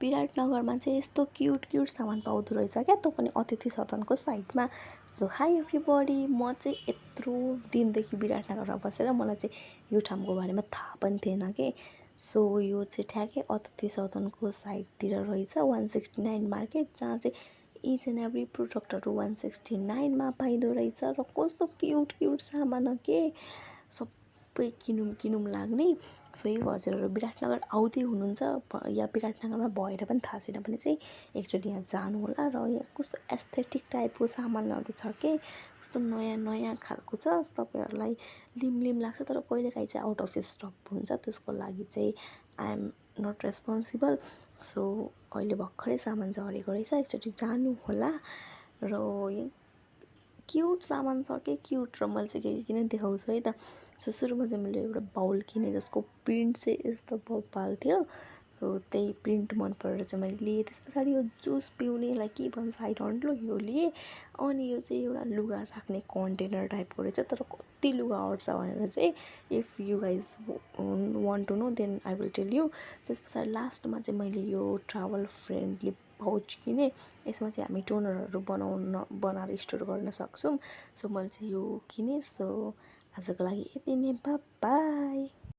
विराटनगरमा चाहिँ यस्तो cute cute सामान पाउँदो रहेछ क्या, त्यो पनि अतिथि सदनको साइडमा। सो हाई एभ्रीबडी, म चाहिँ यत्रो दिनदेखि विराटनगरमा बसेर मलाई चाहिँ यो ठाउँको बारेमा थाहा पनि थिएन कि। सो यो चाहिँ ठ्याक्कै अतिथि सदनको साइडतिर रहेछ 169 मार्केट, जहाँ चाहिँ इच एन्ड एभ्री प्रोडक्टहरू 169मा पाइँदो रहेछ। र कस्तो क्युट क्युट सामान हो के, सबै किनौँ लाग्ने। सो यो हजुरहरू विराटनगर आउँदै हुनुहुन्छ या विराटनगरमा भएर पनि थाहा छैन भने चाहिँ एकचोटि यहाँ जानु होला। र यहाँ कस्तो एस्थेटिक टाइपको सामानहरू छ के, कस्तो नयाँ नयाँ खालको छ, तपाईँहरूलाई लिम लाग्छ। तर कहिलेकाहीँ चाहिँ आउट अफ स्टक हुन्छ, त्यसको लागि चाहिँ I am not responsible. So अहिले भर्खरै सामान झरेको रहेछ, एकचोटि जानु होला। र क्युट सामान छ के क्युट, र मैले चाहिँ के किन देखाउँछु है त। सो सुरुमा चाहिँ मैले एउटा बाउल किनेँ जसको प्रिन्ट चाहिँ यस्तो भोपाल थियो। त्यही प्रिन्ट मन परेर चाहिँ मैले लिएँ। त्यस पछाडि यो जुस पिउनेलाई के भन्छ आई डोन्ट नो, यो लिएँ। अनि यो चाहिँ एउटा लुगा राख्ने कन्टेनर टाइपको रहेछ, तर कति लुगा अट्छ भनेर चाहिँ if you guys want to know then I will tell you. त्यस पछाडि लास्टमा चाहिँ मैले यो ट्राभल फ्रेन्डली पाउच किनेँ। यसमा चाहिँ हामी टोनरहरू बनाएर स्टोर गर्न सक्छौँ। सो मैले चाहिँ यो किनेँ। सो आजको लागि यति नै, बाई।